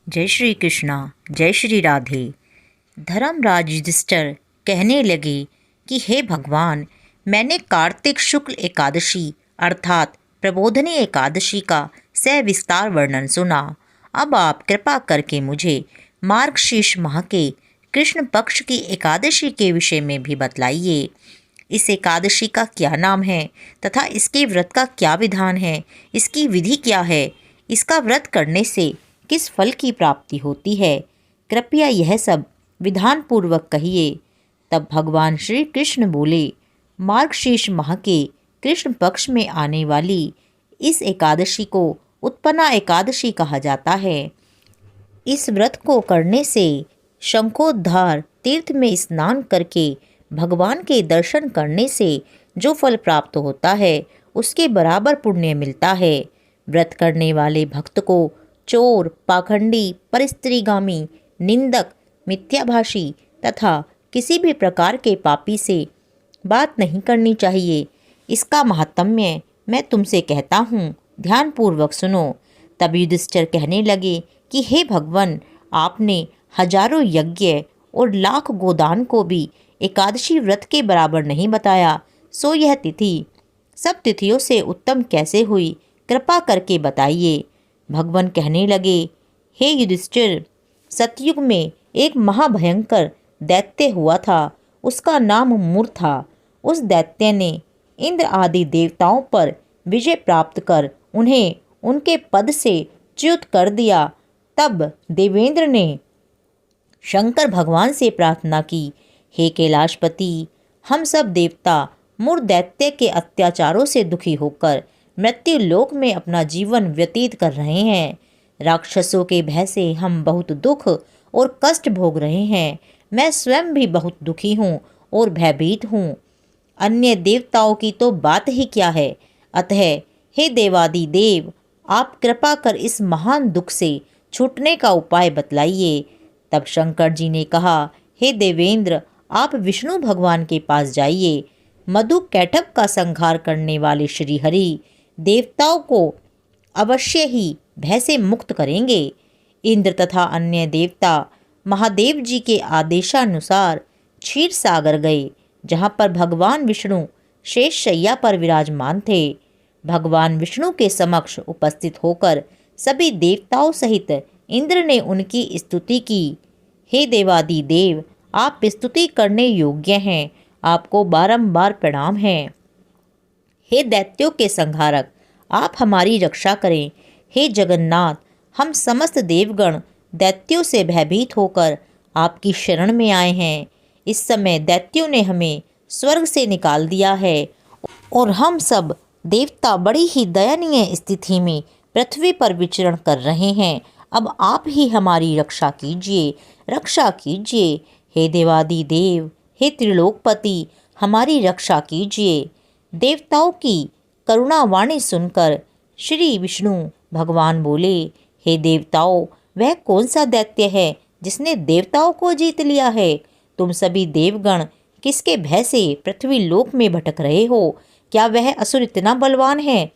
जय श्री कृष्णा, जय श्री राधे। धर्मराज युधिष्ठिर कहने लगे कि हे भगवान, मैंने कार्तिक शुक्ल एकादशी अर्थात प्रबोधनी एकादशी का सविस्तार वर्णन सुना। अब आप कृपा करके मुझे मार्गशीर्ष माह के कृष्ण पक्ष की एकादशी के विषय में भी बतलाइए। इस एकादशी का क्या नाम है तथा इसके व्रत का क्या विधान है, इसकी विधि क्या है, इसका व्रत करने से किस फल की प्राप्ति होती है, कृपया यह सब विधान पूर्वक कहिए। तब भगवान श्री कृष्ण बोले, मार्गशीर्ष माह के कृष्ण पक्ष में आने वाली इस एकादशी को उत्पन्ना एकादशी कहा जाता है। इस व्रत को करने से शंखोद्धार तीर्थ में स्नान करके भगवान के दर्शन करने से जो फल प्राप्त होता है उसके बराबर पुण्य मिलता है। व्रत करने वाले भक्त को चोर, पाखंडी, परस्त्रीगामी, निंदक, मिथ्याभाषी तथा किसी भी प्रकार के पापी से बात नहीं करनी चाहिए। इसका महात्म्य मैं तुमसे कहता हूँ, ध्यानपूर्वक सुनो। तब युधिष्ठिर कहने लगे कि हे भगवान, आपने हजारों यज्ञ और लाख गोदान को भी एकादशी व्रत के बराबर नहीं बताया, सो यह तिथि सब तिथियों से उत्तम कैसे हुई, कृपा करके बताइए। भगवान कहने लगे, हे युधिष्ठिर, सतयुग में एक महाभयंकर दैत्य हुआ था। उसका नाम मूर था। उस दैत्य ने इंद्र आदि देवताओं पर विजय प्राप्त कर उन्हें उनके पद से च्युत कर दिया। तब देवेंद्र ने शंकर भगवान से प्रार्थना की, हे कैलाशपति, हम सब देवता मूर दैत्य के अत्याचारों से दुखी होकर मृत्यु लोक में अपना जीवन व्यतीत कर रहे हैं। राक्षसों के भय से हम बहुत दुख और कष्ट भोग रहे हैं। मैं स्वयं भी बहुत दुखी हूँ और भयभीत हूँ। अन्य देवताओं की तो बात ही क्या है। अतः हे देवादि देव, आप कृपा कर इस महान दुख से छूटने का उपाय बतलाइए। तब शंकर जी ने कहा, हे देवेंद्र, आप विष्णु भगवान के पास जाइए। मधु कैटभ का संहार करने वाले श्री हरि देवताओं को अवश्य ही भय से मुक्त करेंगे। इंद्र तथा अन्य देवता महादेव जी के आदेशानुसार क्षीर सागर गए, जहाँ पर भगवान विष्णु शेष शैया पर विराजमान थे। भगवान विष्णु के समक्ष उपस्थित होकर सभी देवताओं सहित इंद्र ने उनकी स्तुति की। हे देवादि देव, आप स्तुति करने योग्य हैं, आपको बारंबार प्रणाम है। हे दैत्यों के संहारक, आप हमारी रक्षा करें। हे जगन्नाथ, हम समस्त देवगण दैत्यों से भयभीत होकर आपकी शरण में आए हैं। इस समय दैत्यों ने हमें स्वर्ग से निकाल दिया है और हम सब देवता बड़ी ही दयनीय स्थिति में पृथ्वी पर विचरण कर रहे हैं। अब आप ही हमारी रक्षा कीजिए, रक्षा कीजिए। हे देवादि देव, हे त्रिलोकपति, हमारी रक्षा कीजिए। देवताओं की करुणावाणी सुनकर श्री विष्णु भगवान बोले, हे देवताओं, वह कौन सा दैत्य है जिसने देवताओं को जीत लिया है? तुम सभी देवगण किसके भय से पृथ्वी लोक में भटक रहे हो? क्या वह असुर इतना बलवान है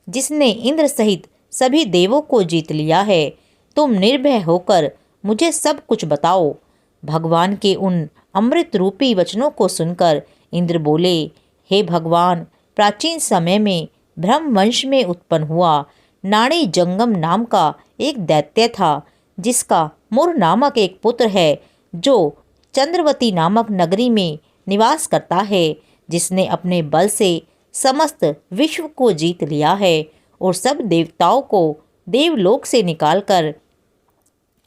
जिसने इंद्र सहित सभी देवों को जीत लिया है? तुम निर्भय होकर मुझे सब कुछ बताओ। भगवान के उन अमृत रूपी वचनों को सुनकर इंद्र बोले, हे भगवान, प्राचीन समय में ब्रह्म वंश में उत्पन्न हुआ नाड़ी जंगम नाम का एक दैत्य था, जिसका मुर नामक एक पुत्र है, जो चंद्रवती नामक नगरी में निवास करता है, जिसने अपने बल से समस्त विश्व को जीत लिया है और सब देवताओं को देवलोक से निकालकर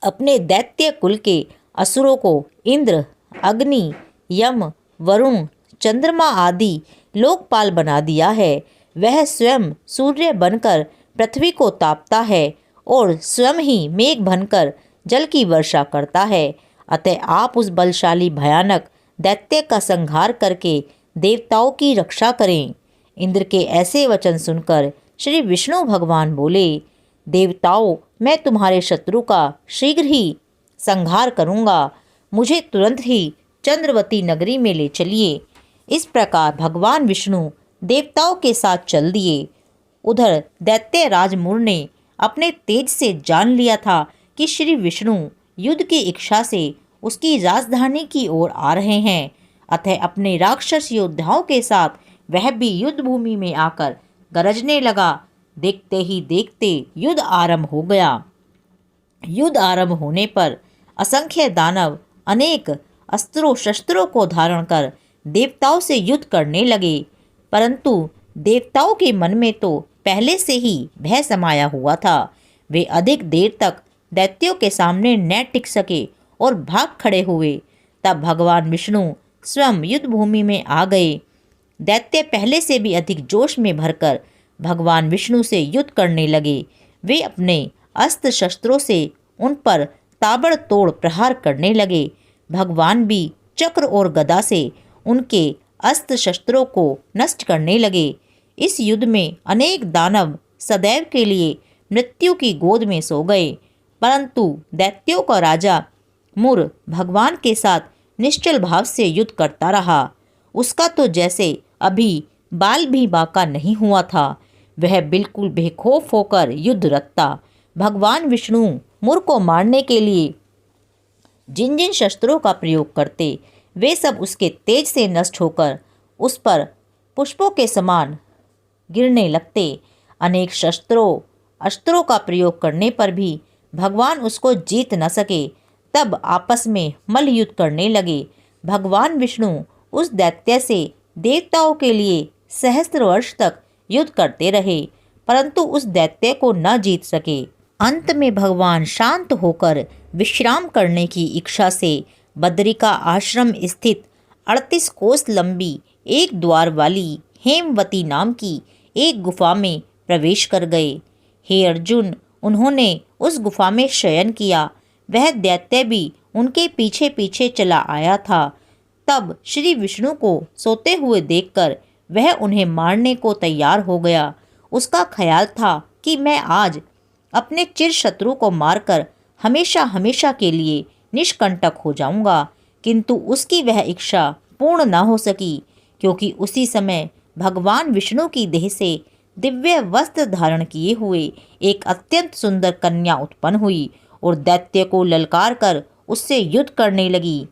अपने दैत्य कुल के असुरों को इंद्र, अग्नि, यम, वरुण, चंद्रमा आदि लोकपाल बना दिया है। वह स्वयं सूर्य बनकर पृथ्वी को तापता है और स्वयं ही मेघ बनकर जल की वर्षा करता है। अतः आप उस बलशाली भयानक दैत्य का संहार करके देवताओं की रक्षा करें। इंद्र के ऐसे वचन सुनकर श्री विष्णु भगवान बोले, देवताओं, मैं तुम्हारे शत्रु का शीघ्र ही संहार करूँगा। मुझे तुरंत ही चंद्रवती नगरी में ले चलिए। इस प्रकार भगवान विष्णु देवताओं के साथ चल दिए। उधर दैत्य राज मूर ने अपने तेज से जान लिया था कि श्री विष्णु युद्ध की इच्छा से उसकी राजधानी की ओर आ रहे हैं। अतः अपने राक्षस योद्धाओं के साथ वह भी युद्ध भूमि में आकर गरजने लगा। देखते ही देखते युद्ध आरंभ हो गया। युद्ध आरंभ होने पर असंख्य दानव अनेक अस्त्रों शस्त्रों को धारण कर देवताओं से युद्ध करने लगे, परंतु देवताओं के मन में तो पहले से ही भय समाया हुआ था। वे अधिक देर तक दैत्यों के सामने न टिक सके और भाग खड़े हुए। तब भगवान विष्णु स्वयं युद्ध भूमि में आ गए। दैत्य पहले से भी अधिक जोश में भरकर भगवान विष्णु से युद्ध करने लगे। वे अपने अस्त्र शस्त्रों से उन पर ताबड़तोड़ प्रहार करने लगे। भगवान भी चक्र और गदा से उनके अस्त्र शस्त्रों को नष्ट करने लगे। इस युद्ध में अनेक दानव सदैव के लिए मृत्यु की गोद में सो गए, परंतु दैत्यों का राजा मुर भगवान के साथ निश्चल भाव से युद्ध करता रहा। उसका तो जैसे अभी बाल भी बांका नहीं हुआ था। वह बिल्कुल बेखौफ होकर युद्ध रखता। भगवान विष्णु मुर को मारने के लिए जिन जिन शस्त्रों का प्रयोग करते, वे सब उसके तेज से नष्ट होकर उस पर पुष्पों के समान गिरने लगते। अनेक अस्त्रों का प्रयोग करने पर भी भगवान उसको जीत न सके। तब आपस में मल्ल युद्ध करने लगे। भगवान विष्णु उस दैत्य से देवताओं के लिए सहस्त्र वर्ष तक युद्ध करते रहे, परंतु उस दैत्य को न जीत सके। अंत में भगवान शांत होकर विश्राम करने की इच्छा से बद्रिका आश्रम स्थित 38 कोस लंबी एक द्वार वाली हेमवती नाम की एक गुफा में प्रवेश कर गए। हे अर्जुन, उन्होंने उस गुफा में शयन किया। वह दैत्य भी उनके पीछे पीछे चला आया था। तब श्री विष्णु को सोते हुए देखकर वह उन्हें मारने को तैयार हो गया। उसका ख्याल था कि मैं आज अपने चिर शत्रु को मारकर हमेशा हमेशा के लिए निष्कंटक हो जाऊंगा, किंतु उसकी वह इच्छा पूर्ण न हो सकी, क्योंकि उसी समय भगवान विष्णु की देह से दिव्य वस्त्र धारण किए हुए एक अत्यंत सुंदर कन्या उत्पन्न हुई और दैत्य को ललकार कर उससे युद्ध करने लगी।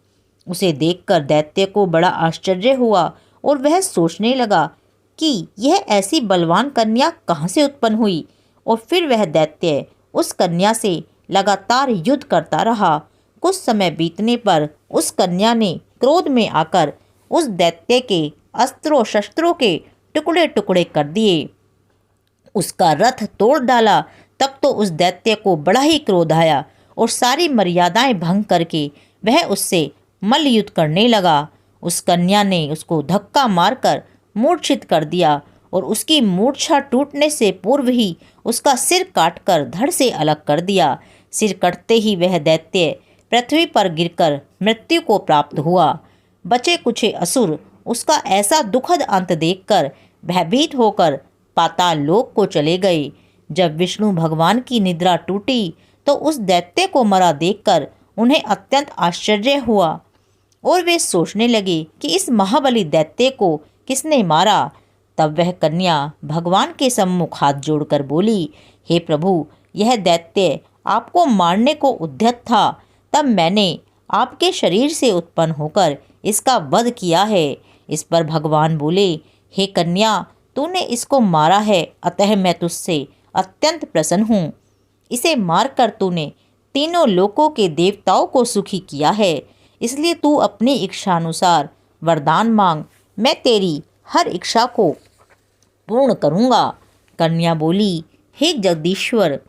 उसे देखकर दैत्य को बड़ा आश्चर्य हुआ और वह सोचने लगा कि यह ऐसी बलवान कन्या कहाँ से उत्पन्न हुई। और फिर वह दैत्य उस कन्या से लगातार युद्ध करता रहा। कुछ समय बीतने पर उस कन्या ने क्रोध में आकर उस दैत्य के अस्त्रों शस्त्रों के टुकड़े टुकड़े कर दिए, उसका रथ तोड़ डाला। तब तो उस दैत्य को बड़ा ही क्रोध आया और सारी मर्यादाएं भंग करके वह उससे मल्ल युद्ध करने लगा। उस कन्या ने उसको धक्का मारकर मूर्छित कर दिया और उसकी मूर्छा टूटने से पूर्व ही उसका सिर काटकर धड़ से अलग कर दिया। सिर कटते ही वह दैत्य पृथ्वी पर गिरकर मृत्यु को प्राप्त हुआ। बचे कुछे असुर उसका ऐसा दुखद अंत देखकर भयभीत होकर पाताल लोक को चले गए। जब विष्णु भगवान की निद्रा टूटी तो उस दैत्य को मरा देखकर उन्हें अत्यंत आश्चर्य हुआ और वे सोचने लगे कि इस महाबली दैत्य को किसने मारा। तब वह कन्या भगवान के सम्मुख हाथ जोड़कर बोली, हे प्रभु, यह दैत्य आपको मारने को उद्यत था। तब मैंने आपके शरीर से उत्पन्न होकर इसका वध किया है। इस पर भगवान बोले, हे कन्या, तूने इसको मारा है, अतः मैं तुझसे अत्यंत प्रसन्न हूँ। इसे मारकर तूने तीनों लोकों के देवताओं को सुखी किया है, इसलिए तू अपनी इच्छानुसार वरदान मांग, मैं तेरी हर इच्छा को पूर्ण करूँगा। कन्या बोली, हे जगदीश्वर,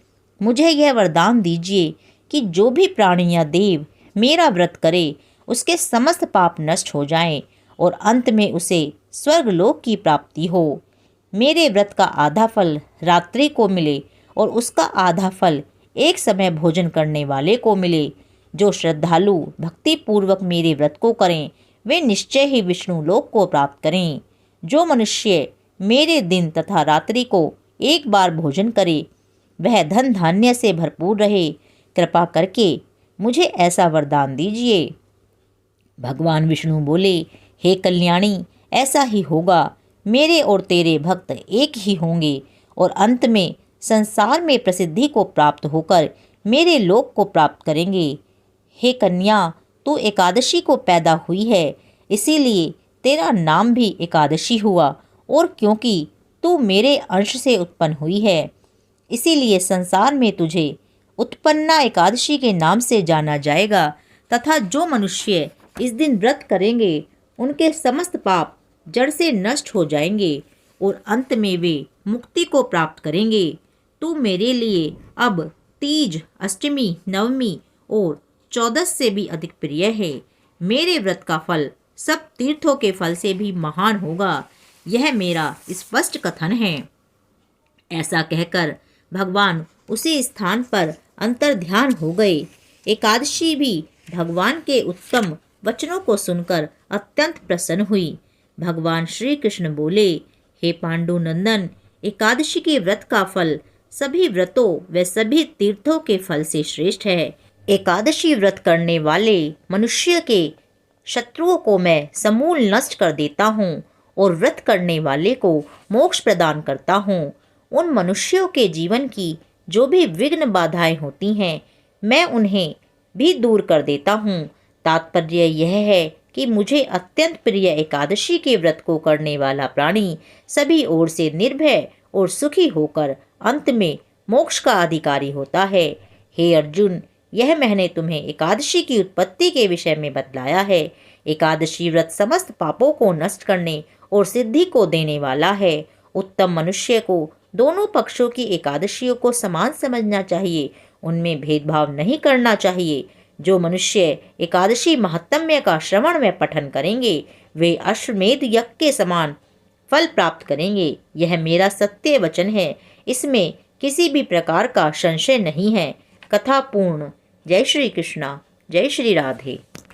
मुझे यह वरदान दीजिए कि जो भी प्राणी या देव मेरा व्रत करे उसके समस्त पाप नष्ट हो जाएं और अंत में उसे स्वर्गलोक की प्राप्ति हो। मेरे व्रत का आधा फल रात्रि को मिले और उसका आधा फल एक समय भोजन करने वाले को मिले। जो श्रद्धालु भक्तिपूर्वक मेरे व्रत को करें वे निश्चय ही विष्णु लोक को प्राप्त करें। जो मनुष्य मेरे दिन तथा रात्रि को एक बार भोजन करे वह धन धान्य से भरपूर रहे। कृपा करके मुझे ऐसा वरदान दीजिए। भगवान विष्णु बोले, हे कल्याणी, ऐसा ही होगा। मेरे और तेरे भक्त एक ही होंगे और अंत में संसार में प्रसिद्धि को प्राप्त होकर मेरे लोक को प्राप्त करेंगे। हे कन्या, तू एकादशी को पैदा हुई है, इसीलिए तेरा नाम भी एकादशी हुआ, और क्योंकि तू मेरे अंश से उत्पन्न हुई है, इसीलिए संसार में तुझे उत्पन्ना एकादशी के नाम से जाना जाएगा। तथा जो मनुष्य इस दिन व्रत करेंगे उनके समस्त पाप जड़ से नष्ट हो जाएंगे और अंत में वे मुक्ति को प्राप्त करेंगे। तू मेरे लिए अब तीज, अष्टमी, नवमी और 14 से भी अधिक प्रिय है। मेरे व्रत का फल सब तीर्थों के फल से भी महान होगा, यह मेरा स्पष्ट कथन है। ऐसा कहकर भगवान उसी स्थान पर अंतर्ध्यान हो गए। एकादशी भी भगवान के उत्तम वचनों को सुनकर अत्यंत प्रसन्न हुई। भगवान श्री कृष्ण बोले, हे पांडु नंदन, एकादशी के व्रत का फल सभी व्रतों व सभी तीर्थों के फल से श्रेष्ठ है। एकादशी व्रत करने वाले मनुष्य के शत्रुओं को मैं समूल नष्ट कर देता हूँ और व्रत करने वाले को मोक्ष प्रदान करता हूँ। उन मनुष्यों के जीवन की जो भी विघ्न बाधाएं होती हैं, मैं उन्हें भी दूर कर देता हूँ। तात्पर्य यह है कि मुझे अत्यंत प्रिय एकादशी के व्रत को करने वाला प्राणी सभी ओर से निर्भय और सुखी होकर अंत में मोक्ष का अधिकारी होता है। हे अर्जुन, यह मैंने तुम्हें एकादशी की उत्पत्ति के विषय में बतलाया है। एकादशी व्रत समस्त पापों को नष्ट करने और सिद्धि को देने वाला है। उत्तम मनुष्य को दोनों पक्षों की एकादशियों को समान समझना चाहिए, उनमें भेदभाव नहीं करना चाहिए। जो मनुष्य एकादशी महात्म्य का श्रवण व पठन करेंगे वे अश्वमेध यज्ञ के समान फल प्राप्त करेंगे। यह मेरा सत्य वचन है, इसमें किसी भी प्रकार का संशय नहीं है। कथा पूर्ण। जय श्री कृष्णा, जय श्री राधे।